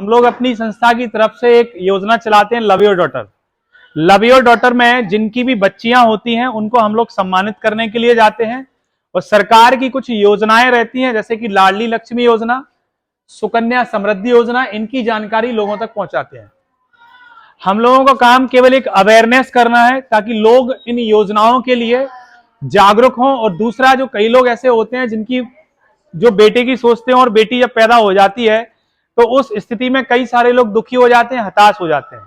लोग अपनी संस्था की तरफ से एक योजना चलाते हैं, love your daughter. Love your daughter में जिनकी भी बच्चियां होती हैं उनको हम लोग सम्मानित करने के लिए जाते हैं, और सरकार की कुछ योजनाएं रहती हैं जैसे कि लाडली लक्ष्मी योजना, सुकन्या समृद्धि योजना, इनकी जानकारी लोगों तक पहुंचाते हैं। हम लोगों का काम केवल एक अवेयरनेस करना है ताकि लोग इन योजनाओं के लिए जागरूक हों। और दूसरा, जो कई लोग ऐसे होते हैं जिनकी जो बेटे की सोचते हैं और बेटी जब पैदा हो जाती है तो उस स्थिति में कई सारे लोग दुखी हो जाते हैं, हताश हो जाते हैं,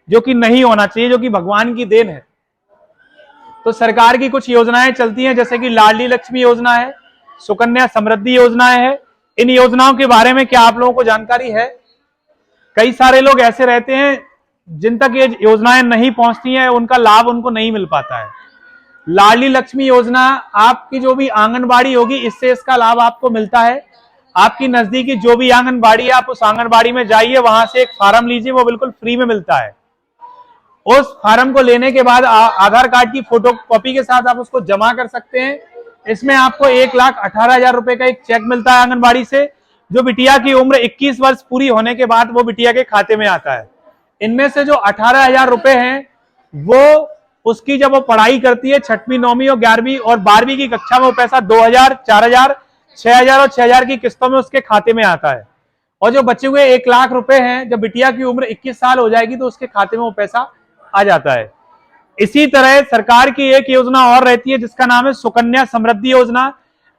जो कि नहीं होना चाहिए, जो कि भगवान की देन है। तो सरकार की कुछ योजनाएं चलती हैं जैसे कि लाडली लक्ष्मी योजना है, सुकन्या समृद्धि योजना है। इन योजनाओं के बारे में क्या आप लोगों को जानकारी है? कई सारे लोग ऐसे रहते हैं जिन तक ये योजनाएं नहीं पहुंचती हैं, उनका लाभ उनको नहीं मिल पाता है। लाडली लक्ष्मी योजना आपकी जो भी आंगनबाड़ी होगी, इससे इसका लाभ आपको मिलता है। आपकी नजदीकी जो भी आंगनबाड़ी है, आप उस आंगनबाड़ी में जाइए, वहां से एक फार्म लीजिए, वो बिल्कुल फ्री में मिलता है। उस फार्म को लेने के बाद आधार कार्ड की फोटो कॉपी के साथ आप उसको जमा कर सकते हैं। इसमें आपको 1,18,000 रुपए का एक चेक मिलता है आंगनबाड़ी से, जो बिटिया की उम्र 21 वर्ष पूरी होने के बाद वो बिटिया के खाते में आता है। इनमें से जो 18,000 रुपए हैं वो उसकी जब वो पढ़ाई करती है 6वीं 9वीं और 11वीं और 12वीं की कक्षा में, वो पैसा 2,000, 4,000, 6,000 और 6,000 की किस्तों में उसके खाते में आता है। और जो बचे हुए 1,00,000 रुपए हैं, जब बिटिया की उम्र 21 साल हो जाएगी तो उसके खाते में वो पैसा आ जाता है। इसी तरह सरकार की एक योजना और रहती है जिसका नाम है सुकन्या समृद्धि योजना।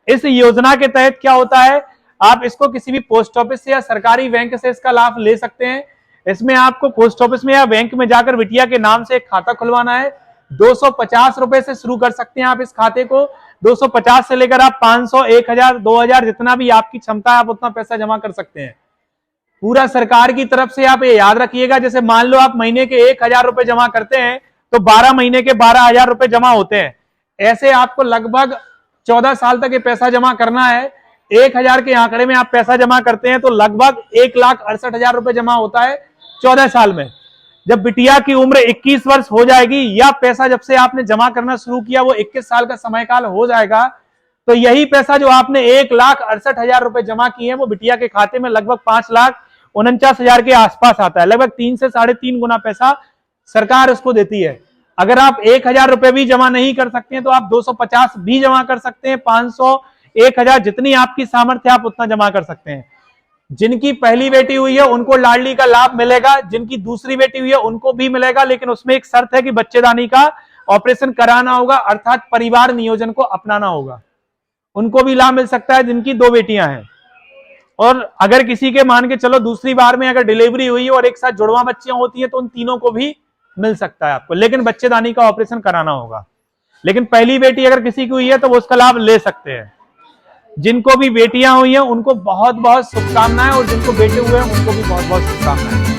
इस योजना के तहत क्या होता है, आप इसको किसी भी पोस्ट ऑफिस से या सरकारी बैंक से इसका लाभ ले सकते हैं। इसमें आपको पोस्ट ऑफिस में या बैंक में जाकर बिटिया के नाम से एक खाता खुलवाना है। 250 रुपए से शुरू कर सकते हैं आप इस खाते को। 250 से लेकर आप 500, 1,000, 2,000, जितना भी आपकी क्षमता है आप उतना पैसा जमा कर सकते हैं। पूरा सरकार की तरफ से। आप ये याद रखिएगा, जैसे मान लो आप महीने के 1,000 रुपए जमा करते हैं तो 12 महीने के 12,000 रुपए जमा होते हैं। ऐसे आपको लगभग 14 साल तक ये पैसा जमा करना है। 1,000 के आंकड़े में आप पैसा जमा करते हैं तो लगभग 1,68,000 रुपए जमा होता है 14 साल में। जब बिटिया की उम्र 21 वर्ष हो जाएगी या पैसा जब से आपने जमा करना शुरू किया वो 21 साल का समयकाल हो जाएगा, तो यही पैसा जो आपने 1,68,000 रुपए जमा किए हैं वो बिटिया के खाते में लगभग 5,49,000 के आसपास आता है। लगभग 3 से 3.5 गुना पैसा सरकार उसको देती है। अगर आप 1,000 रुपए भी जमा नहीं कर सकते हैं तो आप 250 भी जमा कर सकते हैं, 500, 1,000, जितनी आपकी सामर्थ्य आप उतना जमा कर सकते हैं। जिनकी पहली बेटी हुई है उनको लाडली का लाभ मिलेगा, जिनकी दूसरी बेटी हुई है उनको भी मिलेगा, लेकिन उसमें एक शर्त है कि बच्चेदानी का ऑपरेशन कराना होगा, अर्थात परिवार नियोजन को अपनाना होगा। उनको भी लाभ मिल सकता है जिनकी 2 बेटियां हैं। और अगर किसी के मान के चलो दूसरी बार में अगर डिलीवरी हुई है और एक साथ जुड़वा बच्चियां होती है तो उन तीनों को भी मिल सकता है आपको, लेकिन बच्चेदानी का ऑपरेशन कराना होगा। लेकिन पहली बेटी अगर किसी की हुई है तो वो उसका लाभ ले सकते हैं। जिनको भी बेटियां हुई हैं उनको बहुत बहुत शुभकामनाएं, और जिनको बेटे हुए हैं उनको भी बहुत बहुत शुभकामनाएं।